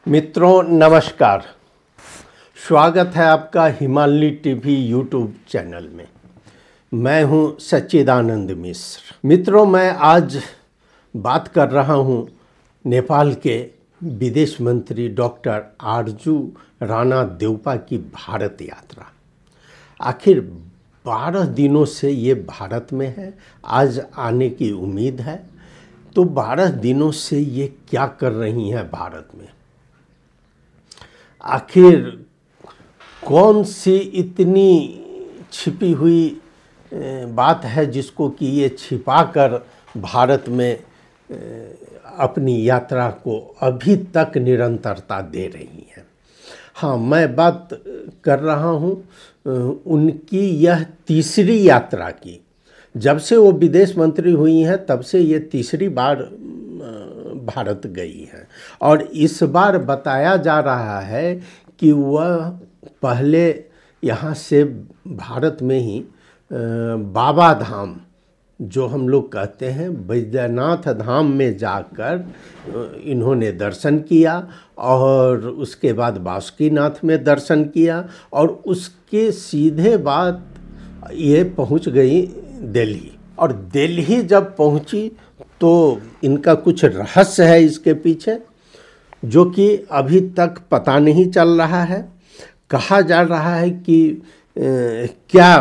मित्रों नमस्कार, स्वागत है आपका हिमालय टीवी यूट्यूब चैनल में। मैं हूं सच्चिदानंद मिश्र। मित्रों, मैं आज बात कर रहा हूं नेपाल के विदेश मंत्री डॉक्टर आरजू राणा देउपा की भारत यात्रा। आखिर 12 दिनों से ये भारत में है, आज आने की उम्मीद है। तो 12 दिनों से ये क्या कर रही हैं भारत में? आखिर कौन सी इतनी छिपी हुई बात है जिसको कि ये छिपाकर भारत में अपनी यात्रा को अभी तक निरंतरता दे रही हैं? हाँ, मैं बात कर रहा हूँ उनकी यह तीसरी यात्रा की। जब से वो विदेश मंत्री हुई हैं तब से ये तीसरी बार भारत गई हैं। और इस बार बताया जा रहा है कि वह पहले यहाँ से भारत में ही बाबा धाम, जो हम लोग कहते हैं बैद्यनाथ धाम में जाकर इन्होंने दर्शन किया और उसके बाद बासुकीनाथ में दर्शन किया और उसके सीधे बाद ये पहुँच गई दिल्ली। और दिल्ली जब पहुँची तो इनका कुछ रहस्य है इसके पीछे, जो कि अभी तक पता नहीं चल रहा है। कहा जा रहा है कि क्या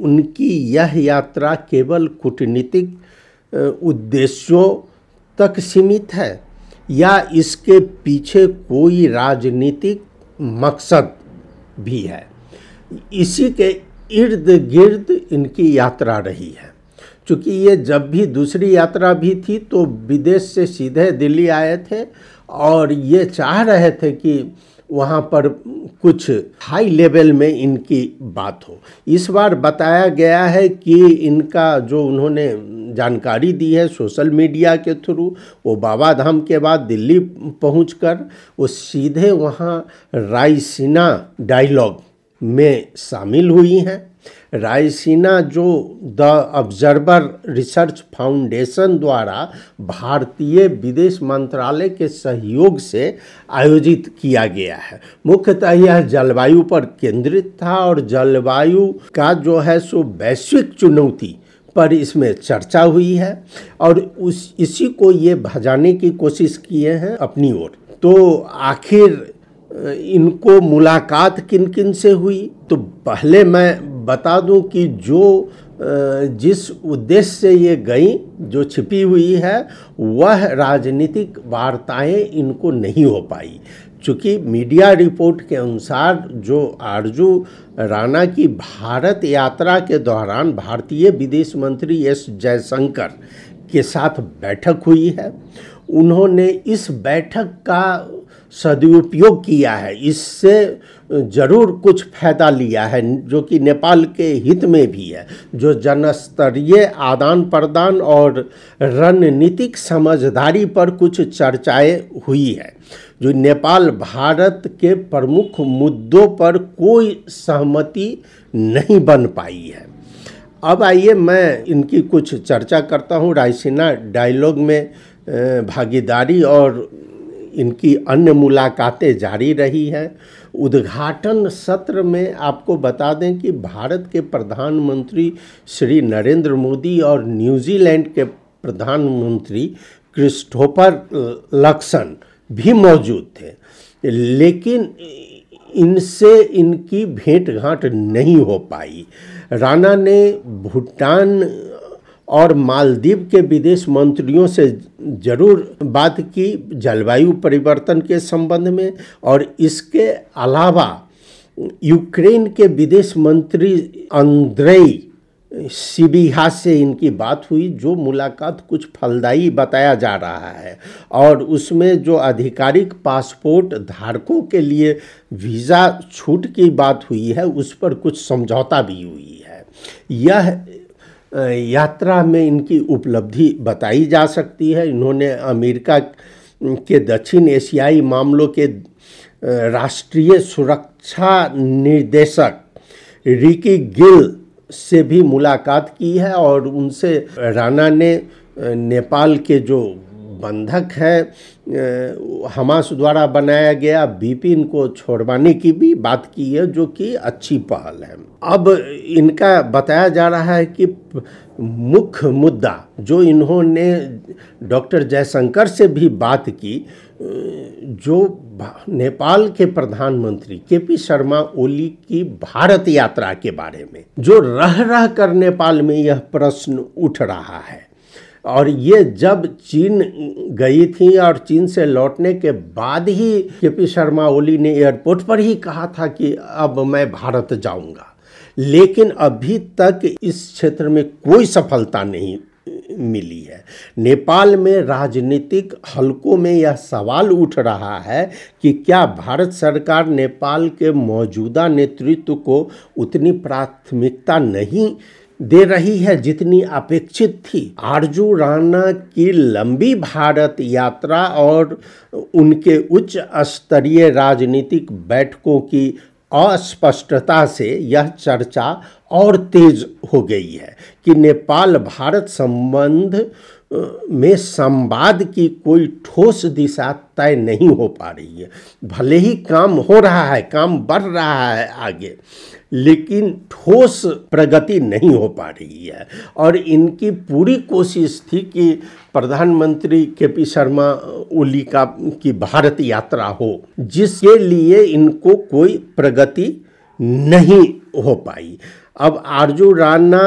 उनकी यह यात्रा केवल कूटनीतिक उद्देश्यों तक सीमित है या इसके पीछे कोई राजनीतिक मकसद भी है। इसी के इर्द गिर्द इनकी यात्रा रही है। चूँकि ये जब भी दूसरी यात्रा भी थी तो विदेश से सीधे दिल्ली आए थे और ये चाह रहे थे कि वहाँ पर कुछ हाई लेवल में इनकी बात हो। इस बार बताया गया है कि इनका जो उन्होंने जानकारी दी है सोशल मीडिया के थ्रू, वो बाबा धाम के बाद दिल्ली पहुंचकर वो सीधे वहाँ रायसीना डायलॉग में शामिल हुई हैं। रायसीना जो द ऑब्जर्वर रिसर्च फाउंडेशन द्वारा भारतीय विदेश मंत्रालय के सहयोग से आयोजित किया गया है। मुख्यतः यह जलवायु पर केंद्रित था और जलवायु का जो है सो वैश्विक चुनौती पर इसमें चर्चा हुई है और इसी को ये भजाने की कोशिश किए हैं अपनी ओर। तो आखिर इनको मुलाकात किन किन से हुई? तो पहले मैं बता दूं कि जिस उद्देश्य से ये गई, जो छिपी हुई है, वह राजनीतिक वार्ताएं इनको नहीं हो पाई। चूँकि मीडिया रिपोर्ट के अनुसार जो आरजू राणा की भारत यात्रा के दौरान भारतीय विदेश मंत्री एस जयशंकर के साथ बैठक हुई है। उन्होंने इस बैठक का सदुपयोग किया है, इससे ज़रूर कुछ फायदा लिया है जो कि नेपाल के हित में भी है। जो जनस्तरीय आदान प्रदान और रणनीतिक समझदारी पर कुछ चर्चाएं हुई है। जो नेपाल भारत के प्रमुख मुद्दों पर कोई सहमति नहीं बन पाई है। अब आइए मैं इनकी कुछ चर्चा करता हूँ। रायसीना डायलॉग में भागीदारी और इनकी अन्य मुलाकातें जारी रही हैं। उद्घाटन सत्र में आपको बता दें कि भारत के प्रधानमंत्री श्री नरेंद्र मोदी और न्यूजीलैंड के प्रधानमंत्री क्रिस्टोफर लक्सन भी मौजूद थे, लेकिन इनसे इनकी भेंट-घांट नहीं हो पाई। राणा ने भूटान और मालदीव के विदेश मंत्रियों से जरूर बात की जलवायु परिवर्तन के संबंध में, और इसके अलावा यूक्रेन के विदेश मंत्री अंद्रेई सिबिहा से इनकी बात हुई, जो मुलाकात कुछ फलदायी बताया जा रहा है। और उसमें जो आधिकारिक पासपोर्ट धारकों के लिए वीज़ा छूट की बात हुई है, उस पर कुछ समझौता भी हुई है। यह यात्रा में इनकी उपलब्धि बताई जा सकती है। इन्होंने अमेरिका के दक्षिण एशियाई मामलों के राष्ट्रीय सुरक्षा निर्देशक रिकी गिल से भी मुलाकात की है और उनसे राणा ने नेपाल के जो बंधक है हमास द्वारा बनाया गया विपिन को छोड़वाने की भी बात की है, जो कि अच्छी पहल है। अब इनका बताया जा रहा है कि मुख्य मुद्दा जो इन्होंने डॉक्टर जयशंकर से भी बात की, जो नेपाल के प्रधानमंत्री केपी शर्मा ओली की भारत यात्रा के बारे में, जो रह रह कर नेपाल में यह प्रश्न उठ रहा है। और ये जब चीन गई थी और चीन से लौटने के बाद ही केपी शर्मा ओली ने एयरपोर्ट पर ही कहा था कि अब मैं भारत जाऊंगा, लेकिन अभी तक इस क्षेत्र में कोई सफलता नहीं मिली है। नेपाल में राजनीतिक हलकों में यह सवाल उठ रहा है कि क्या भारत सरकार नेपाल के मौजूदा नेतृत्व को उतनी प्राथमिकता नहीं दे रही है जितनी अपेक्षित थी। आरजू राणा की लंबी भारत यात्रा और उनके उच्च स्तरीय राजनीतिक बैठकों की अस्पष्टता से यह चर्चा और तेज हो गई है कि नेपाल भारत संबंध में संवाद की कोई ठोस दिशा तय नहीं हो पा रही है। भले ही काम हो रहा है, काम बढ़ रहा है आगे, लेकिन ठोस प्रगति नहीं हो पा रही है। और इनकी पूरी कोशिश थी कि प्रधानमंत्री केपी शर्मा ओली की भारत यात्रा हो, जिसके लिए इनको कोई प्रगति नहीं हो पाई। अब आरजू राणा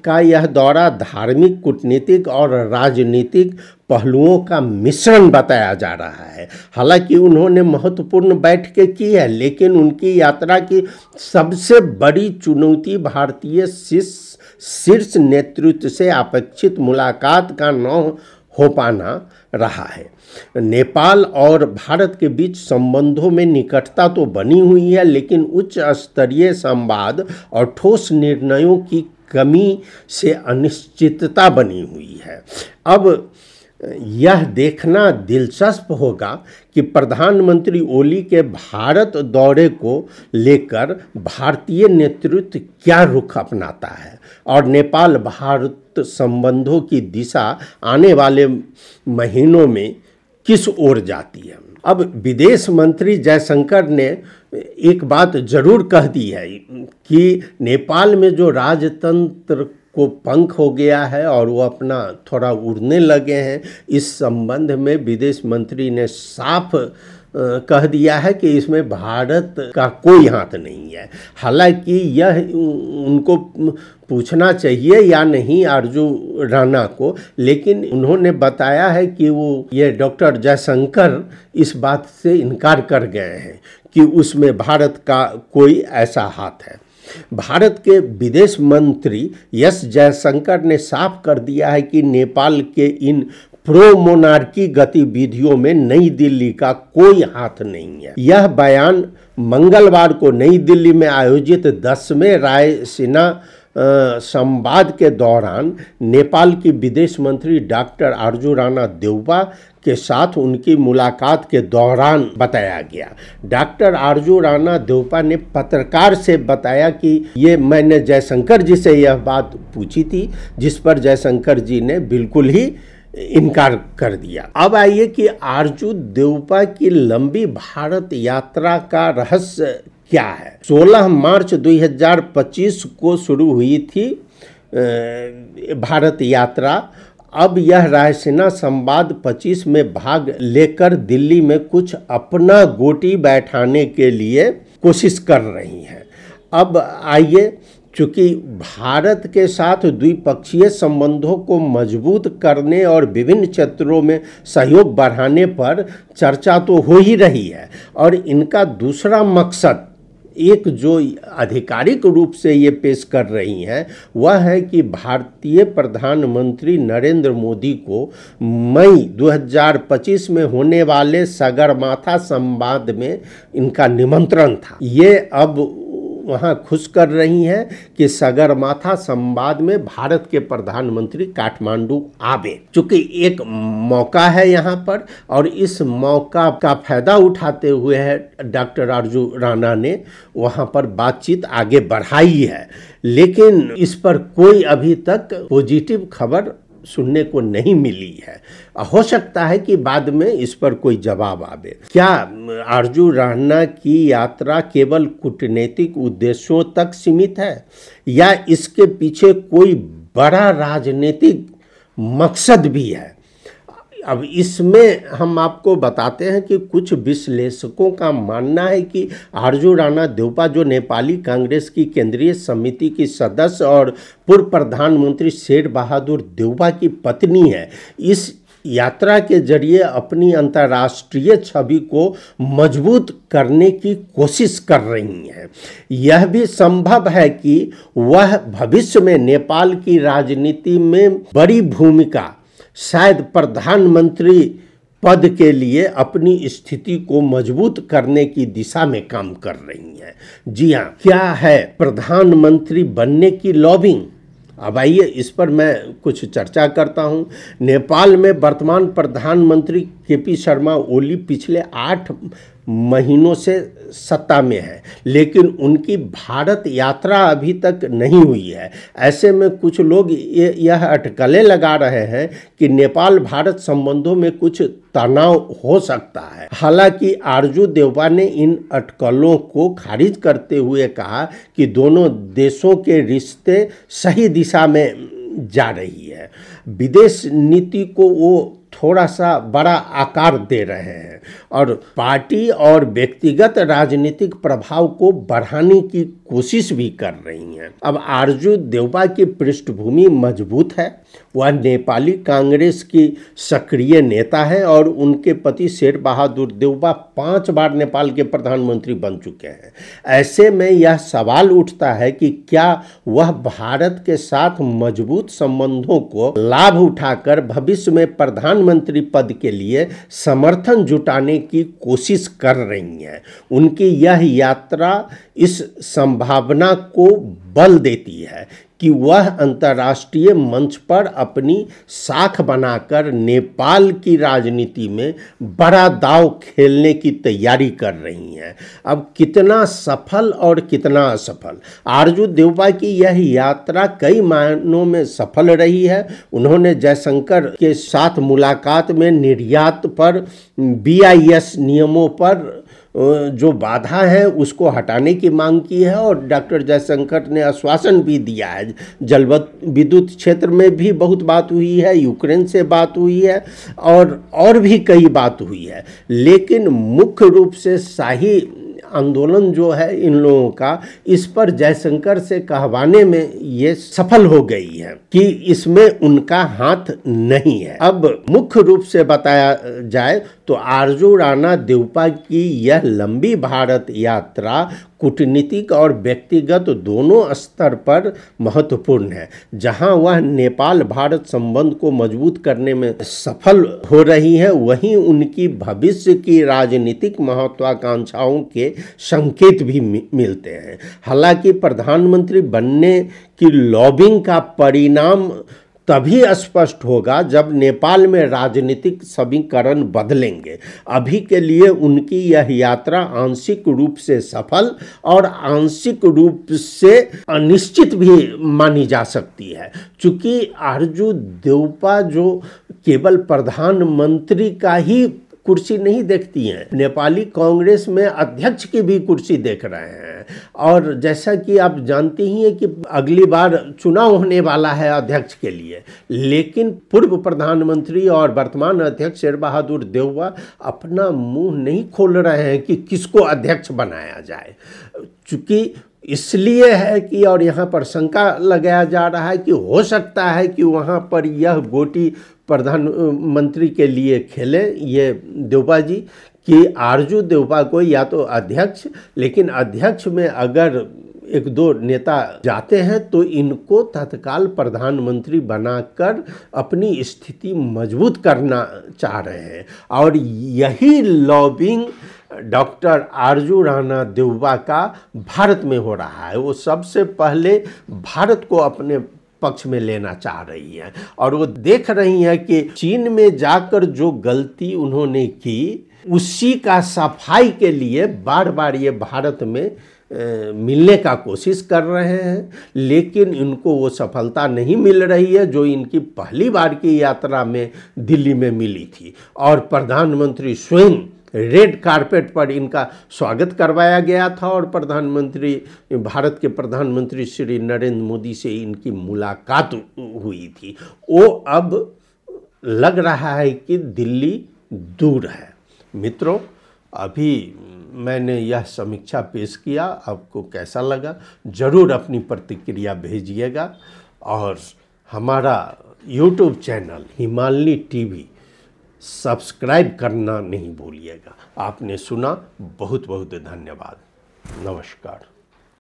का यह दौरा धार्मिक, कूटनीतिक और राजनीतिक पहलुओं का मिश्रण बताया जा रहा है। हालांकि उन्होंने महत्वपूर्ण बैठकें की है, लेकिन उनकी यात्रा की सबसे बड़ी चुनौती भारतीय शीर्ष नेतृत्व से अपेक्षित मुलाकात का न हो पाना रहा है। नेपाल और भारत के बीच संबंधों में निकटता तो बनी हुई है, लेकिन उच्च स्तरीय संवाद और ठोस निर्णयों की कमी से अनिश्चितता बनी हुई है। अब यह देखना दिलचस्प होगा कि प्रधानमंत्री ओली के भारत दौरे को लेकर भारतीय नेतृत्व क्या रुख अपनाता है और नेपाल भारत संबंधों की दिशा आने वाले महीनों में किस ओर जाती है। अब विदेश मंत्री जयशंकर ने एक बात जरूर कह दी है कि नेपाल में जो राजतंत्र को पंख हो गया है और वो अपना थोड़ा उड़ने लगे हैं, इस संबंध में विदेश मंत्री ने साफ कह दिया है कि इसमें भारत का कोई हाथ नहीं है। हालांकि यह उनको पूछना चाहिए या नहीं आरजू राणा को, लेकिन उन्होंने बताया है कि ये डॉक्टर जयशंकर इस बात से इनकार कर गए हैं कि उसमें भारत का कोई ऐसा हाथ है। भारत के विदेश मंत्री एस जयशंकर ने साफ कर दिया है कि नेपाल के इन प्रो मोनार्की गतिविधियों में नई दिल्ली का कोई हाथ नहीं है। यह बयान मंगलवार को नई दिल्ली में आयोजित 10वें रायसीना संवाद के दौरान नेपाल की विदेश मंत्री डॉक्टर आरजू राणा देउबा के साथ उनकी मुलाकात के दौरान बताया गया। डॉक्टर आरजू राणा देउबा ने पत्रकार से बताया कि मैंने जयशंकर जी से यह बात पूछी थी, जिस पर जयशंकर जी ने बिल्कुल ही इनकार कर दिया। अब आइए कि आरजू देउबा की लंबी भारत यात्रा का रहस्य क्या है। 16 मार्च 2025 को शुरू हुई थी भारत यात्रा। अब यह रायसीना संवाद 25 में भाग लेकर दिल्ली में कुछ अपना गोटी बैठाने के लिए कोशिश कर रही हैं। अब आइए, चूँकि भारत के साथ द्विपक्षीय संबंधों को मजबूत करने और विभिन्न क्षेत्रों में सहयोग बढ़ाने पर चर्चा तो हो ही रही है, और इनका दूसरा मकसद एक जो आधिकारिक रूप से ये पेश कर रही हैं वह है कि भारतीय प्रधानमंत्री नरेंद्र मोदी को मई 2025 में होने वाले सगरमाथा संवाद में इनका निमंत्रण था। ये अब वहाँ खुश कर रही हैं कि सगरमाथा संवाद में भारत के प्रधानमंत्री काठमांडू आवे, चूँकि एक मौका है यहाँ पर, और इस मौका का फायदा उठाते हुए है डॉक्टर आरजू राणा ने वहाँ पर बातचीत आगे बढ़ाई है। लेकिन इस पर कोई अभी तक पॉजिटिव खबर सुनने को नहीं मिली है। हो सकता है कि बाद में इस पर कोई जवाब आवे। क्या आरजू राणा की यात्रा केवल कूटनीतिक उद्देश्यों तक सीमित है या इसके पीछे कोई बड़ा राजनीतिक मकसद भी है? अब इसमें हम आपको बताते हैं कि कुछ विश्लेषकों का मानना है कि आरजू राणा देउपा, जो नेपाली कांग्रेस की केंद्रीय समिति की सदस्य और पूर्व प्रधानमंत्री शेर बहादुर देउपा की पत्नी है, इस यात्रा के जरिए अपनी अंतर्राष्ट्रीय छवि को मजबूत करने की कोशिश कर रही हैं। यह भी संभव है कि वह भविष्य में नेपाल की राजनीति में बड़ी भूमिका, शायद प्रधानमंत्री पद के लिए अपनी स्थिति को मजबूत करने की दिशा में काम कर रही हैं। जी हाँ, क्या है प्रधानमंत्री बनने की लॉबिंग? अब आइए इस पर मैं कुछ चर्चा करता हूं। नेपाल में वर्तमान प्रधानमंत्री केपी शर्मा ओली पिछले 8 महीनों से सत्ता में है, लेकिन उनकी भारत यात्रा अभी तक नहीं हुई है। ऐसे में कुछ लोग यह अटकलें लगा रहे हैं कि नेपाल भारत संबंधों में कुछ तनाव हो सकता है। हालांकि आरजू देउपा ने इन अटकलों को खारिज करते हुए कहा कि दोनों देशों के रिश्ते सही दिशा में जा रही है। विदेश नीति को वो थोड़ा सा बड़ा आकार दे रहे हैं और पार्टी और व्यक्तिगत राजनीतिक प्रभाव को बढ़ाने की कोशिश भी कर रही हैं। अब आरजू देउपा की पृष्ठभूमि मजबूत है। वह नेपाली कांग्रेस की सक्रिय नेता है और उनके पति शेर बहादुर देउपा 5 बार नेपाल के प्रधानमंत्री बन चुके हैं। ऐसे में यह सवाल उठता है कि क्या वह भारत के साथ मजबूत संबंधों को लाभ उठाकर भविष्य में प्रधानमंत्री पद के लिए समर्थन जुटाने की कोशिश कर रही हैं। उनकी यह यात्रा इस संभावना को बल देती है कि वह अंतर्राष्ट्रीय मंच पर अपनी साख बनाकर नेपाल की राजनीति में बड़ा दांव खेलने की तैयारी कर रही हैं। अब कितना सफल और कितना असफल, आरजू देउपा की यह यात्रा कई मायनों में सफल रही है। उन्होंने जयशंकर के साथ मुलाकात में निर्यात पर BIS नियमों पर जो बाधा है उसको हटाने की मांग की है और डॉक्टर जयशंकर ने आश्वासन भी दिया है। जल विद्युत क्षेत्र में भी बहुत बात हुई है, यूक्रेन से बात हुई है और भी कई बात हुई है। लेकिन मुख्य रूप से शाही आंदोलन जो है इन लोगों का, इस पर जयशंकर से कहवाने में ये सफल हो गई है कि इसमें उनका हाथ नहीं है। अब मुख्य रूप से बताया जाए तो आरजू राणा देउपा की यह लंबी भारत यात्रा कूटनीतिक और व्यक्तिगत दोनों स्तर पर महत्वपूर्ण है। जहां वह नेपाल भारत संबंध को मजबूत करने में सफल हो रही है, वहीं उनकी भविष्य की राजनीतिक महत्वाकांक्षाओं के संकेत भी मिलते हैं। हालांकि प्रधानमंत्री बनने की लॉबिंग का परिणाम तभी स्पष्ट होगा जब नेपाल में राजनीतिक समीकरण बदलेंगे। अभी के लिए उनकी यह यात्रा आंशिक रूप से सफल और आंशिक रूप से अनिश्चित भी मानी जा सकती है, चूंकि आरजू देउपा जो केवल प्रधानमंत्री का ही कुर्सी नहीं देखती हैं, नेपाली कांग्रेस में अध्यक्ष की भी कुर्सी देख रहे हैं। और जैसा कि आप जानते ही हैं कि अगली बार चुनाव होने वाला है अध्यक्ष के लिए, लेकिन पूर्व प्रधानमंत्री और वर्तमान अध्यक्ष शेर बहादुर देउपा अपना मुंह नहीं खोल रहे हैं कि किसको अध्यक्ष बनाया जाए। चूंकि इसलिए है कि और यहाँ पर शंका लगाया जा रहा है कि हो सकता है कि वहाँ पर यह गोटी प्रधानमंत्री के लिए खेले ये देउपा जी कि आरजू देउपा को या तो अध्यक्ष, लेकिन अध्यक्ष में अगर 1-2 नेता जाते हैं तो इनको तत्काल प्रधानमंत्री बनाकर अपनी स्थिति मजबूत करना चाह रहे हैं। और यही लॉबिंग डॉक्टर आरजू राणा देउपा का भारत में हो रहा है। वो सबसे पहले भारत को अपने पक्ष में लेना चाह रही हैं और वो देख रही हैं कि चीन में जाकर जो गलती उन्होंने की उसी का सफाई के लिए बार बार ये भारत में मिलने का कोशिश कर रहे हैं, लेकिन इनको वो सफलता नहीं मिल रही है जो इनकी पहली बार की यात्रा में दिल्ली में मिली थी। और प्रधानमंत्री स्वयं रेड कारपेट पर इनका स्वागत करवाया गया था और भारत के प्रधानमंत्री श्री नरेंद्र मोदी से इनकी मुलाकात हुई थी। वो अब लग रहा है कि दिल्ली दूर है। मित्रों, अभी मैंने यह समीक्षा पेश किया, आपको कैसा लगा ज़रूर अपनी प्रतिक्रिया भेजिएगा। और हमारा YouTube चैनल हिमालनी टीवी सब्सक्राइब करना नहीं भूलिएगा। आपने सुना, बहुत बहुत धन्यवाद। नमस्कार।